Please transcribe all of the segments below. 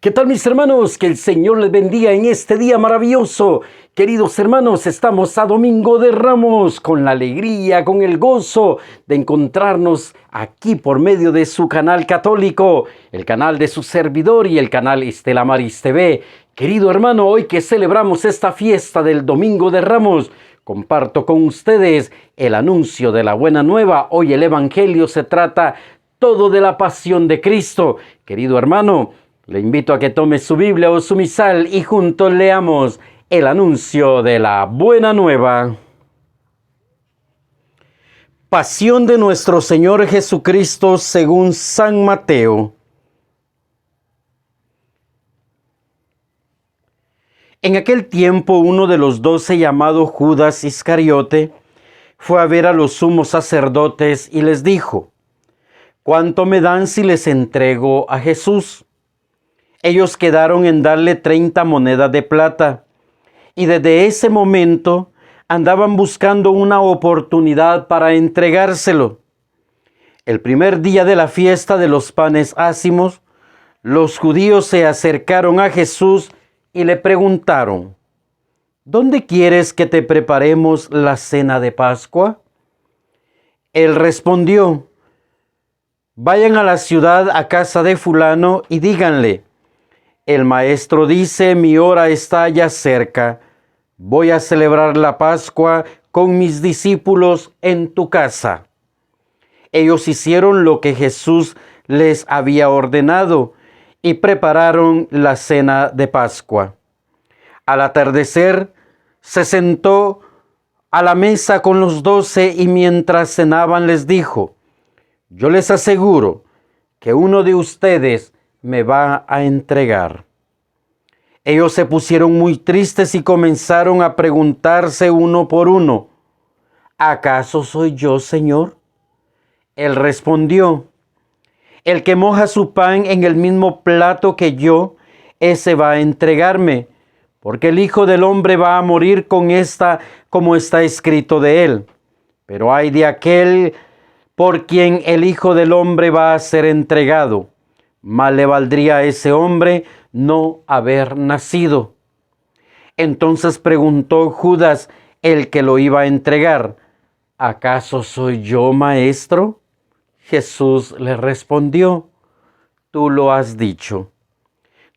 ¿Qué tal, mis hermanos? Que el Señor les bendiga en este día maravilloso. Queridos hermanos, estamos a Domingo de Ramos con la alegría, con el gozo de encontrarnos aquí por medio de su canal católico, el canal de su servidor y el canal Estela Maris TV. Querido hermano, hoy que celebramos esta fiesta del Domingo de Ramos, comparto con ustedes el anuncio de la buena nueva. Hoy el Evangelio se trata todo de la pasión de Cristo. Querido hermano, le invito a que tome su Biblia o su misal y juntos leamos el anuncio de la buena nueva. Pasión de nuestro Señor Jesucristo según San Mateo. En aquel tiempo uno de los 12, llamado Judas Iscariote, fue a ver a los sumos sacerdotes y les dijo: ¿cuánto me dan si les entrego a Jesús? Ellos quedaron en darle 30 monedas de plata, y desde ese momento andaban buscando una oportunidad para entregárselo. El primer día de la fiesta de los panes ácimos, los judíos se acercaron a Jesús y le preguntaron: ¿dónde quieres que te preparemos la cena de Pascua? Él respondió: vayan a la ciudad, a casa de fulano, y díganle: el maestro dice, mi hora está ya cerca. Voy a celebrar la Pascua con mis discípulos en tu casa. Ellos hicieron lo que Jesús les había ordenado y prepararon la cena de Pascua. Al atardecer, se sentó a la mesa con los 12 y mientras cenaban les dijo: yo les aseguro que uno de ustedes me va a entregar. Ellos se pusieron muy tristes y comenzaron a preguntarse uno por uno: ¿acaso soy yo, Señor? Él respondió: el que moja su pan en el mismo plato que yo, ese va a entregarme, porque el Hijo del Hombre va a morir como está escrito de él. Pero ay de aquel por quien el Hijo del Hombre va a ser entregado. Más le valdría a ese hombre no haber nacido. Entonces preguntó Judas, el que lo iba a entregar: ¿acaso soy yo, maestro? Jesús le respondió: tú lo has dicho.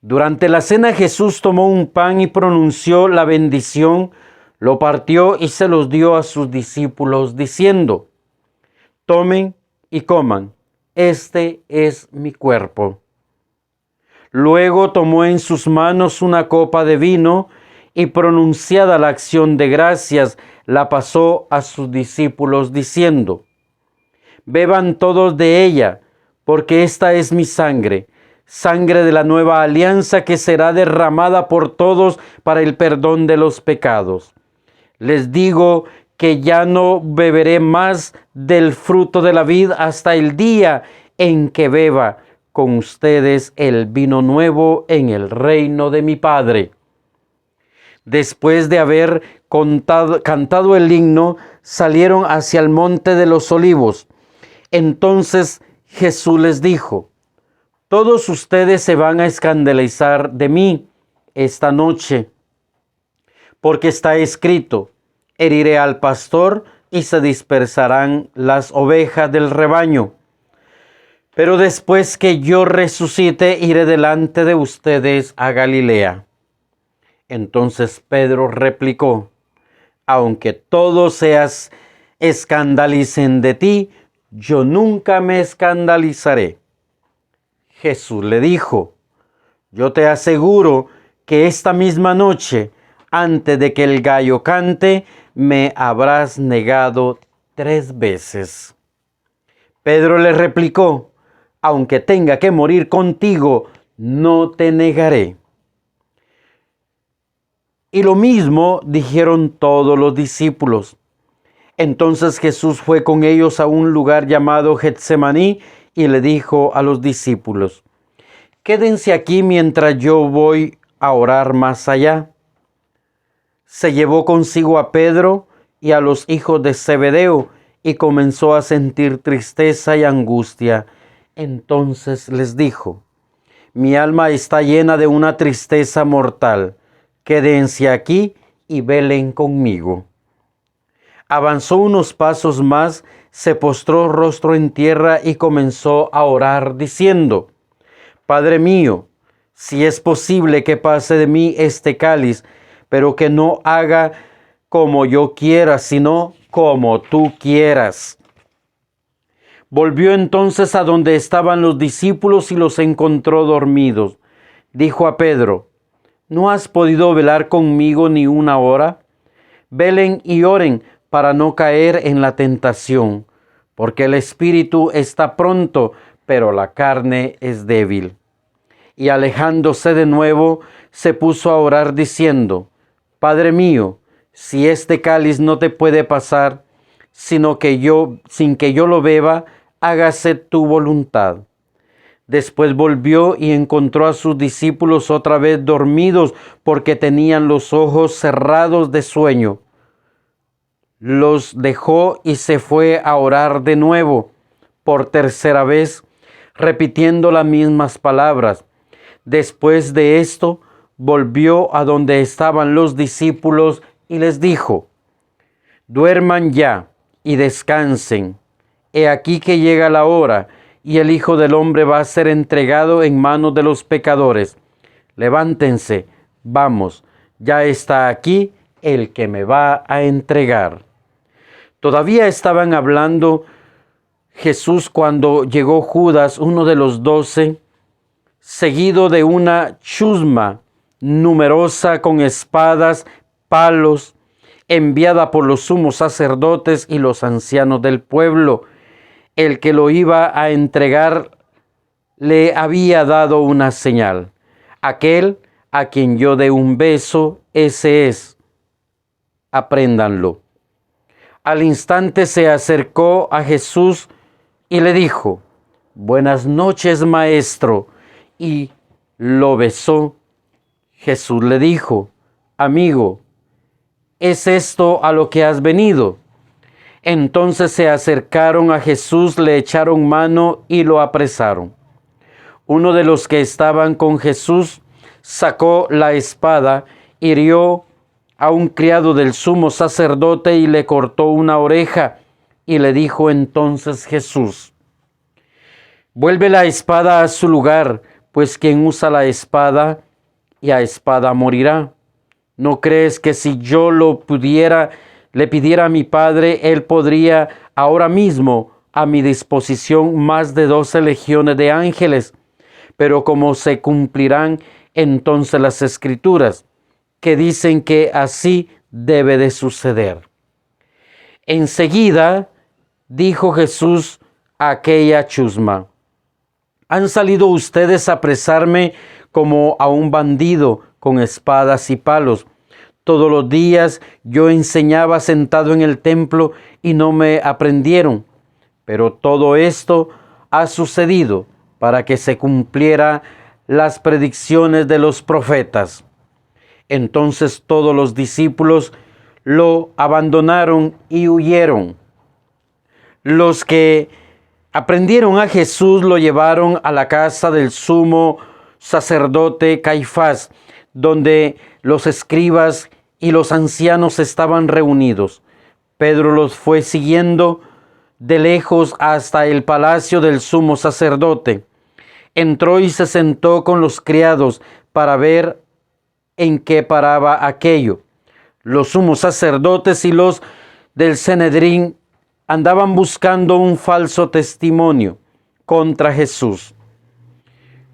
Durante la cena Jesús tomó un pan y pronunció la bendición, lo partió y se los dio a sus discípulos diciendo: tomen y coman, este es mi cuerpo. Luego tomó en sus manos una copa de vino y, pronunciada la acción de gracias, la pasó a sus discípulos diciendo: beban todos de ella, porque esta es mi sangre, sangre de la nueva alianza que será derramada por todos para el perdón de los pecados. Les digo que ya no beberé más del fruto de la vid hasta el día en que beba con ustedes el vino nuevo en el reino de mi Padre. Después de haber cantado el himno, salieron hacia el monte de los olivos. Entonces Jesús les dijo: todos ustedes se van a escandalizar de mí esta noche, porque está escrito: heriré al pastor y se dispersarán las ovejas del rebaño. Pero después que yo resucite, iré delante de ustedes a Galilea. Entonces Pedro replicó: aunque todos se escandalicen de ti, yo nunca me escandalizaré. Jesús le dijo: yo te aseguro que esta misma noche, antes de que el gallo cante, me habrás negado 3 veces. Pedro le replicó: aunque tenga que morir contigo, no te negaré. Y lo mismo dijeron todos los discípulos. Entonces Jesús fue con ellos a un lugar llamado Getsemaní y le dijo a los discípulos: quédense aquí mientras yo voy a orar más allá. Se llevó consigo a Pedro y a los hijos de Zebedeo y comenzó a sentir tristeza y angustia. Entonces les dijo: Mi alma está llena de una tristeza mortal. Quédense aquí y velen conmigo. Avanzó unos pasos más, se postró rostro en tierra y comenzó a orar diciendo: Padre mío, si es posible que pase de mí este cáliz, pero que no haga como yo quiera, sino como tú quieras. Volvió entonces a donde estaban los discípulos y los encontró dormidos. Dijo a Pedro: ¿No has podido velar conmigo ni una hora? Velen y oren para no caer en la tentación, porque el espíritu está pronto, pero la carne es débil. Y alejándose de nuevo, se puso a orar diciendo: Padre mío, si este cáliz no te puede pasar, sin que yo lo beba, hágase tu voluntad. Después volvió y encontró a sus discípulos otra vez dormidos, porque tenían los ojos cerrados de sueño. Los dejó y se fue a orar de nuevo, por tercera vez, repitiendo las mismas palabras. Después de esto, volvió a donde estaban los discípulos y les dijo: Duerman ya y descansen. He aquí que llega la hora, y el Hijo del Hombre va a ser entregado en manos de los pecadores. Levántense, vamos, ya está aquí el que me va a entregar. Todavía estaban hablando Jesús cuando llegó Judas, uno de los 12, seguido de una chusma numerosa con espadas, palos, enviada por los sumos sacerdotes y los ancianos del pueblo. El que lo iba a entregar le había dado una señal: aquel a quien yo dé un beso, ese es. Apréndanlo. Al instante se acercó a Jesús y le dijo: Buenas noches, maestro, y lo besó. Jesús le dijo: Amigo, ¿es esto a lo que has venido? Entonces se acercaron a Jesús, le echaron mano y lo apresaron. Uno de los que estaban con Jesús sacó la espada, hirió a un criado del sumo sacerdote y le cortó una oreja. Y le dijo entonces Jesús: Vuelve la espada a su lugar, pues quien usa la espada, y a espada morirá. ¿No crees que si yo le pidiera a mi Padre, Él podría ahora mismo a mi disposición más de 12 legiones de ángeles? Pero como se cumplirán entonces las Escrituras, que dicen que así debe de suceder. Enseguida dijo Jesús a aquella chusma: ¿Han salido ustedes a apresarme como a un bandido con espadas y palos? Todos los días yo enseñaba sentado en el templo y no me aprendieron. Pero todo esto ha sucedido para que se cumpliera las predicciones de los profetas. Entonces todos los discípulos lo abandonaron y huyeron. Los que aprendieron a Jesús lo llevaron a la casa del sumo sacerdote Caifás, donde los escribas y los ancianos estaban reunidos. Pedro los fue siguiendo de lejos hasta el palacio del sumo sacerdote. Entró y se sentó con los criados para ver en qué paraba aquello. Los sumos sacerdotes y los del Sanedrín andaban buscando un falso testimonio contra Jesús,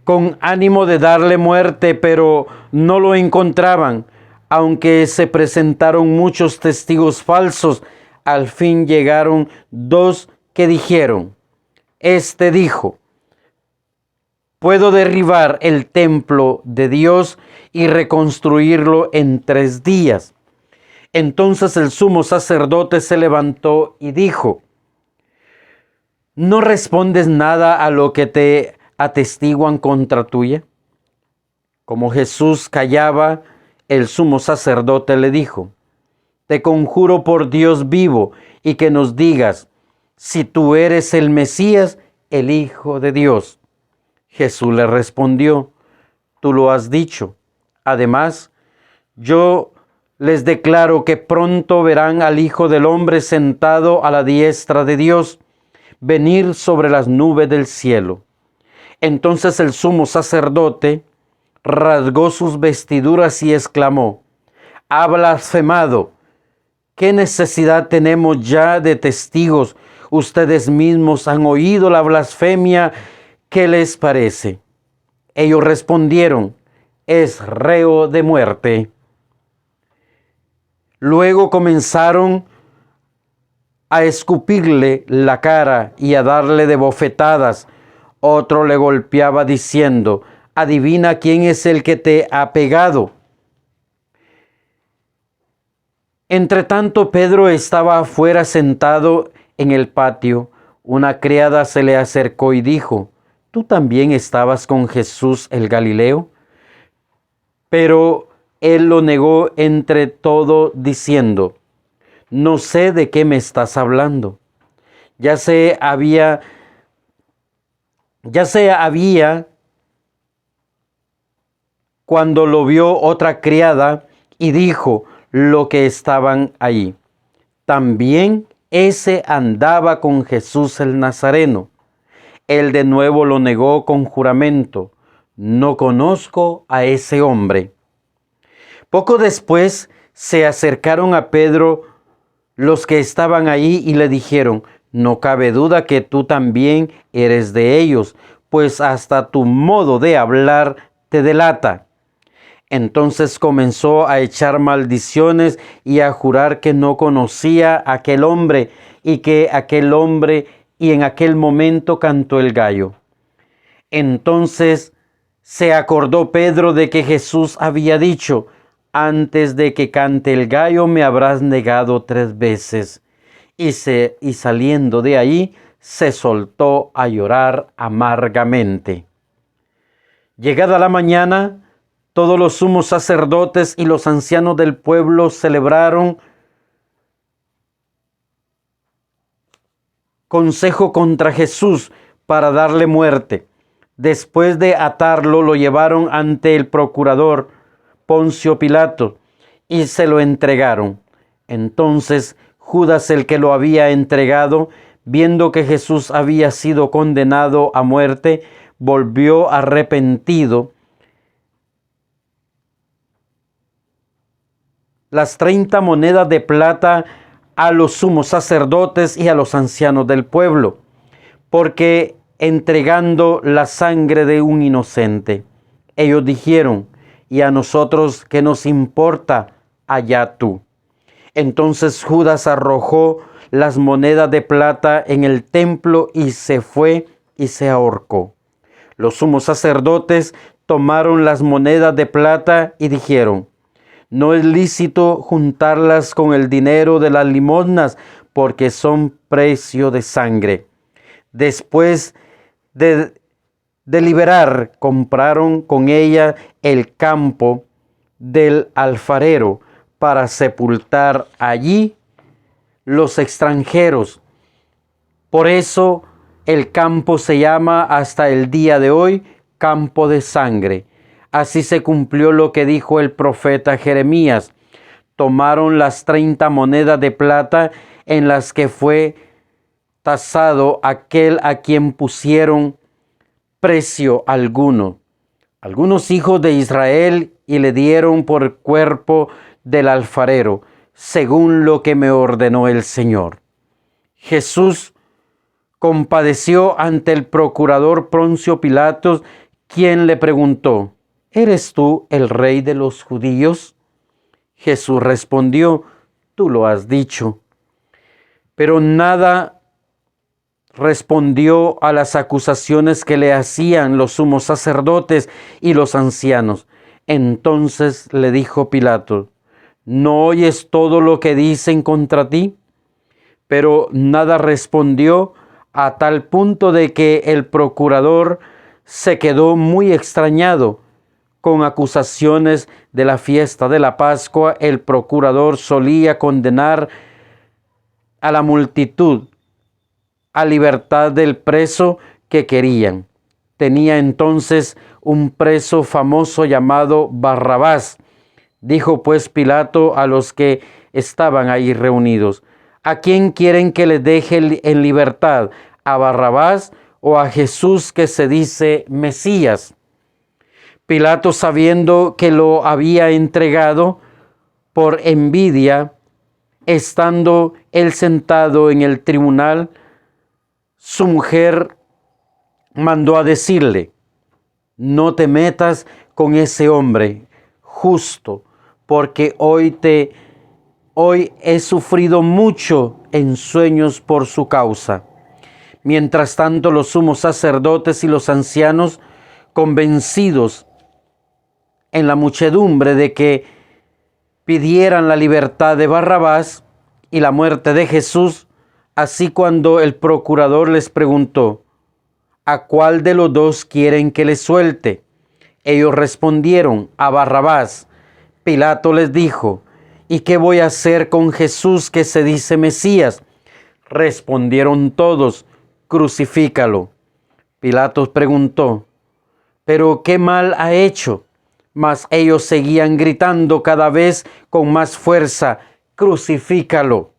con ánimo de darle muerte, pero no lo encontraban. Aunque se presentaron muchos testigos falsos, al fin llegaron 2 que dijeron: Este dijo: Puedo derribar el templo de Dios y reconstruirlo en 3 días. Entonces el sumo sacerdote se levantó y dijo: ¿No respondes nada a lo que te atestiguan contra tuya? Como Jesús callaba, el sumo sacerdote le dijo: Te conjuro por Dios vivo y que nos digas si tú eres el Mesías, el Hijo de Dios. Jesús le respondió: tú lo has dicho. Además, yo les declaro que pronto verán al Hijo del Hombre sentado a la diestra de Dios, venir sobre las nubes del cielo. Entonces el sumo sacerdote rasgó sus vestiduras y exclamó: ha blasfemado. ¿Qué necesidad tenemos ya de testigos? Ustedes mismos han oído la blasfemia. ¿Qué les parece? Ellos respondieron: es reo de muerte. Luego comenzaron a escupirle la cara y a darle de bofetadas. Otro le golpeaba diciendo: adivina quién es el que te ha pegado. Entre tanto, Pedro estaba afuera sentado en el patio. Una criada se le acercó y dijo: ¿tú también estabas con Jesús el Galileo? Pero él lo negó entre todo diciendo: no sé de qué me estás hablando. Ya se había cuando lo vio otra criada y dijo lo que estaban ahí: también ese andaba con Jesús el Nazareno. Él de nuevo lo negó con juramento: no conozco a ese hombre. Poco después se acercaron a Pedro los que estaban ahí y le dijeron: no cabe duda que tú también eres de ellos, pues hasta tu modo de hablar te delata. Entonces comenzó a echar maldiciones y a jurar que no conocía a aquel hombre y en aquel momento cantó el gallo. Entonces se acordó Pedro de que Jesús había dicho: antes de que cante el gallo me habrás negado 3 veces. Y saliendo de ahí se soltó a llorar amargamente. Llegada la mañana, todos los sumos sacerdotes y los ancianos del pueblo celebraron consejo contra Jesús para darle muerte. Después de atarlo, lo llevaron ante el procurador Poncio Pilato y se lo entregaron. Entonces Judas, el que lo había entregado, viendo que Jesús había sido condenado a muerte, volvió arrepentido las 30 monedas de plata a los sumos sacerdotes y a los ancianos del pueblo, porque entregando la sangre de un inocente. Ellos dijeron: ¿y a nosotros qué nos importa? Allá tú. Entonces Judas arrojó las monedas de plata en el templo y se fue y se ahorcó. Los sumos sacerdotes tomaron las monedas de plata y dijeron: no es lícito juntarlas con el dinero de las limosnas, porque son precio de sangre. Después de deliberar, compraron con ella el campo del alfarero para sepultar allí los extranjeros. Por eso el campo se llama hasta el día de hoy campo de sangre. Así se cumplió lo que dijo el profeta Jeremías. Tomaron las 30 monedas de plata en las que fue tasado aquel a quien pusieron precio alguno, algunos hijos de Israel, y le dieron por cuerpo del alfarero, según lo que me ordenó el Señor. Jesús compadeció ante el procurador Poncio Pilato, quien le preguntó: ¿eres tú el rey de los judíos? Jesús respondió: tú lo has dicho. Pero nada respondió a las acusaciones que le hacían los sumos sacerdotes y los ancianos. Entonces le dijo Pilato: ¿no oyes todo lo que dicen contra ti? Pero nada respondió, a tal punto de que el procurador se quedó muy extrañado. Con acusaciones de la fiesta de la Pascua, el procurador solía condenar a la multitud a libertad del preso que querían. tenía entonces un preso famoso llamado Barrabás. Dijo pues Pilato a los que estaban ahí reunidos: ¿A quién quieren que les deje en libertad? ¿A Barrabás o a Jesús, que se dice Mesías? Pilato, sabiendo que lo había entregado por envidia, estando él sentado en el tribunal, su mujer mandó a decirle: no te metas con ese hombre justo, porque hoy he sufrido mucho en sueños por su causa. Mientras tanto, los sumos sacerdotes y los ancianos, convencidos en la muchedumbre de que pidieran la libertad de Barrabás y la muerte de Jesús, así cuando el procurador les preguntó: ¿a cuál de los dos quieren que les suelte? Ellos respondieron: a Barrabás. Pilato les dijo: ¿y qué voy a hacer con Jesús, que se dice Mesías? Respondieron todos: crucifícalo. Pilato preguntó: ¿pero qué mal ha hecho? Mas ellos seguían gritando cada vez con más fuerza: crucifícalo.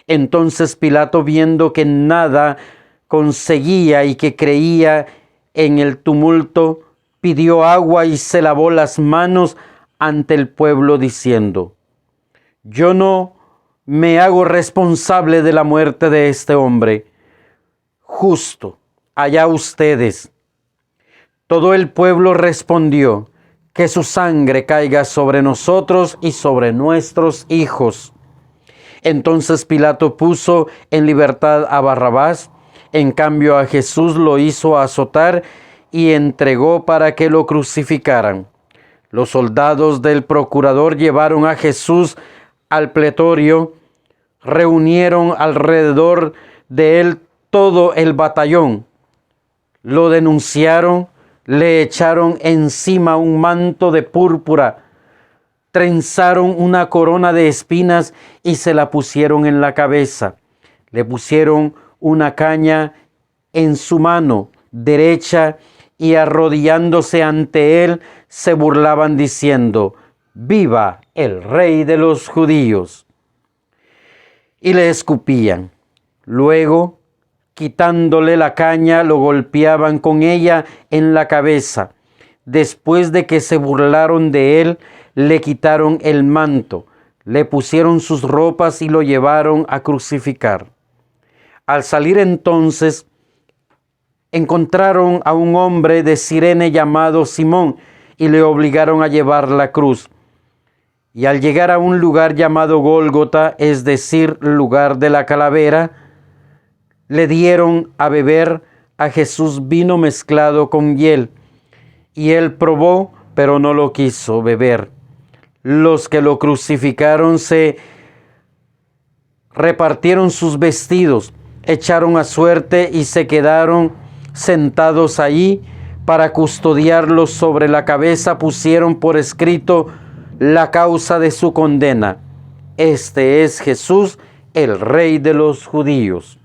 Entonces Pilato, viendo que nada conseguía y que creía en el tumulto, pidió agua y se lavó las manos ante el pueblo, diciendo: yo no me hago responsable de la muerte de este hombre. Justo, allá ustedes. Todo el pueblo respondió: que su sangre caiga sobre nosotros y sobre nuestros hijos. Entonces Pilato puso en libertad a Barrabás, en cambio a Jesús lo hizo azotar y entregó para que lo crucificaran. Los soldados del procurador llevaron a Jesús al pretorio, reunieron alrededor de él todo el batallón, lo denunciaron, le echaron encima un manto de púrpura, trenzaron una corona de espinas y se la pusieron en la cabeza. Le pusieron una caña en su mano derecha y, arrodillándose ante él, se burlaban diciendo: ¡viva el Rey de los judíos! Y le escupían. Luego, quitándole la caña, lo golpeaban con ella en la cabeza. Después de que se burlaron de él, le quitaron el manto, le pusieron sus ropas y lo llevaron a crucificar. Al salir entonces, encontraron a un hombre de Cirene llamado Simón y le obligaron a llevar la cruz. Y al llegar a un lugar llamado Gólgota, es decir, lugar de la calavera, le dieron a beber a Jesús vino mezclado con hiel, y él probó, pero no lo quiso beber. Los que lo crucificaron se repartieron sus vestidos, echaron a suerte y se quedaron sentados allí. Para custodiarlo, sobre la cabeza pusieron por escrito la causa de su condena: este es Jesús, el Rey de los judíos.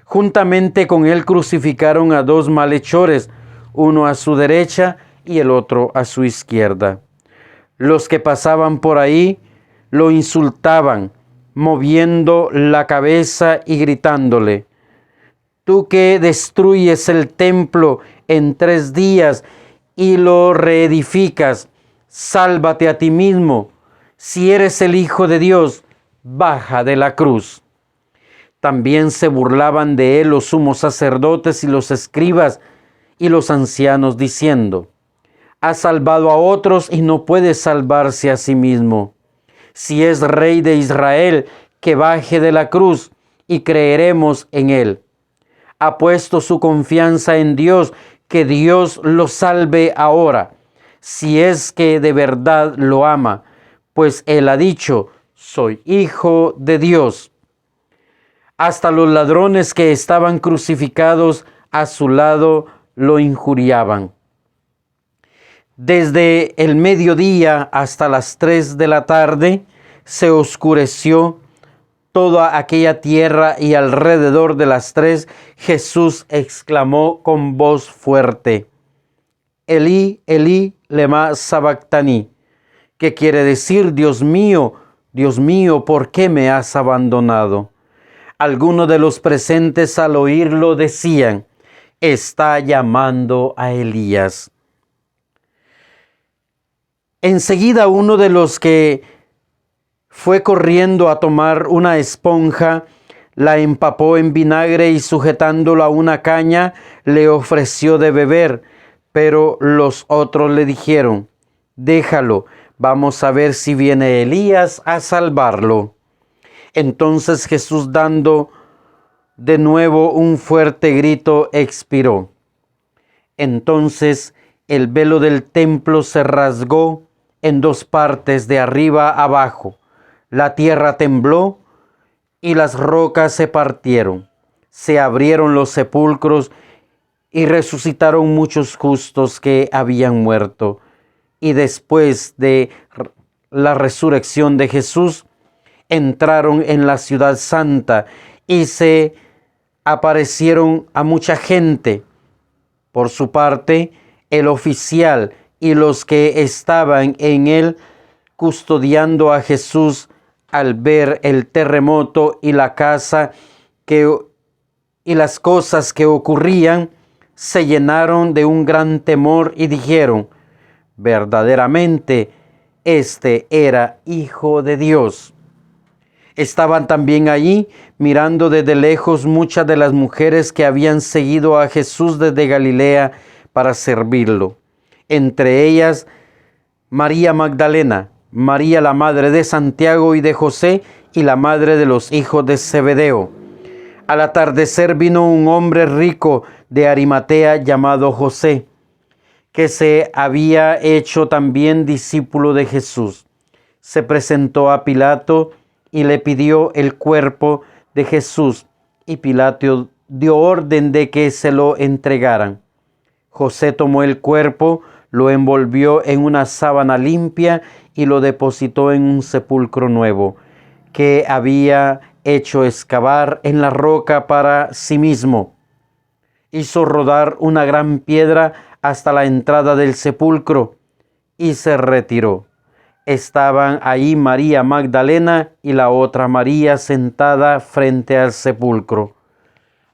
Juntamente con él crucificaron a dos malhechores, uno a su derecha y el otro a su izquierda. Los que pasaban por ahí lo insultaban, moviendo la cabeza y gritándole: tú que destruyes el templo en 3 días y lo reedificas, sálvate a ti mismo. Si eres el Hijo de Dios, baja de la cruz. También se burlaban de él los sumos sacerdotes y los escribas y los ancianos, diciendo: ha salvado a otros y no puede salvarse a sí mismo. Si es Rey de Israel, que baje de la cruz y creeremos en él. Ha puesto su confianza en Dios, que Dios lo salve ahora, si es que de verdad lo ama, pues él ha dicho: soy hijo de Dios. Hasta los ladrones que estaban crucificados a su lado lo injuriaban. Desde el mediodía hasta las 3 de la tarde se oscureció toda aquella tierra y alrededor de las tres, Jesús exclamó con voz fuerte: Elí, Elí, lema sabactani, que quiere decir: Dios mío, ¿por qué me has abandonado? Algunos de los presentes al oírlo decían: está llamando a Elías. Enseguida uno de los que fue corriendo a tomar una esponja, la empapó en vinagre y sujetándolo a una caña, le ofreció de beber. Pero los otros le dijeron: déjalo, vamos a ver si viene Elías a salvarlo. Entonces Jesús, dando de nuevo un fuerte grito, expiró. Entonces el velo del templo se rasgó en dos partes, de arriba abajo. La tierra tembló y las rocas se partieron. Se abrieron los sepulcros y resucitaron muchos justos que habían muerto. Y después de la resurrección de Jesús, entraron en la ciudad santa y se aparecieron a mucha gente. Por su parte, el oficial y los que estaban en él custodiando a Jesús, al ver el terremoto y la casa y las cosas que ocurrían, se llenaron de un gran temor y dijeron: verdaderamente, este era Hijo de Dios. Estaban también allí, mirando desde lejos, muchas de las mujeres que habían seguido a Jesús desde Galilea para servirlo. Entre ellas, María Magdalena, María la madre de Santiago y de José, y la madre de los hijos de Zebedeo. Al atardecer vino un hombre rico de Arimatea llamado José, que se había hecho también discípulo de Jesús. Se presentó a Pilato y le pidió el cuerpo de Jesús, y Pilato dio orden de que se lo entregaran. José tomó el cuerpo, lo envolvió en una sábana limpia y lo depositó en un sepulcro nuevo, que había hecho excavar en la roca para sí mismo. Hizo rodar una gran piedra hasta la entrada del sepulcro y se retiró. Estaban ahí María Magdalena y la otra María sentada frente al sepulcro.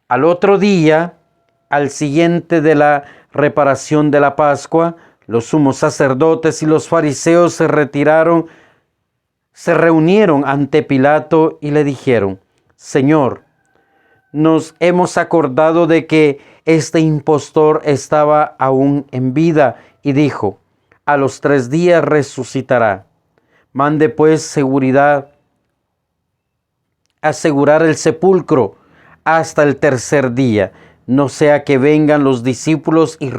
Al otro día, al siguiente de la reparación de la Pascua, los sumos sacerdotes y los fariseos se reunieron ante Pilato y le dijeron: Señor, nos hemos acordado de que este impostor estaba aún en vida y dijo: a los 3 días resucitará. Mande pues asegurar el sepulcro hasta el 3er día, no sea que vengan los discípulos y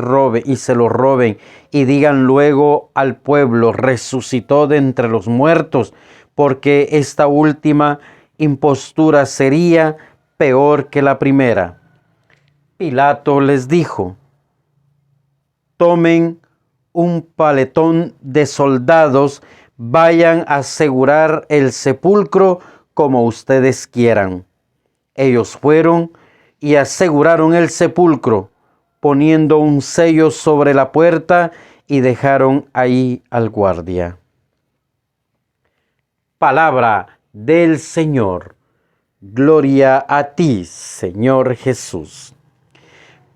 se lo roben y digan luego al pueblo: resucitó de entre los muertos, porque esta última impostura sería peor que la primera. Pilato les dijo: tomen un paletón de soldados, vayan a asegurar el sepulcro como ustedes quieran. Ellos fueron y aseguraron el sepulcro, poniendo un sello sobre la puerta, y dejaron ahí al guardia. Palabra del Señor. Gloria a ti, Señor Jesús.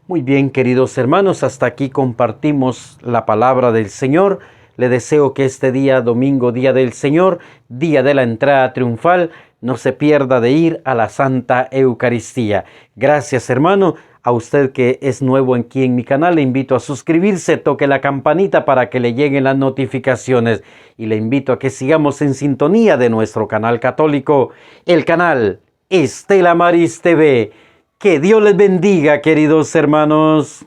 Muy bien, queridos hermanos, hasta aquí compartimos la palabra del Señor. Le deseo que este día, domingo, día del Señor, día de la entrada triunfal, no se pierda de ir a la Santa Eucaristía. Gracias, hermano. A usted que es nuevo aquí en mi canal, le invito a suscribirse, toque la campanita para que le lleguen las notificaciones. Y le invito a que sigamos en sintonía de nuestro canal católico, el canal Estela Maris TV. Que Dios les bendiga, queridos hermanos.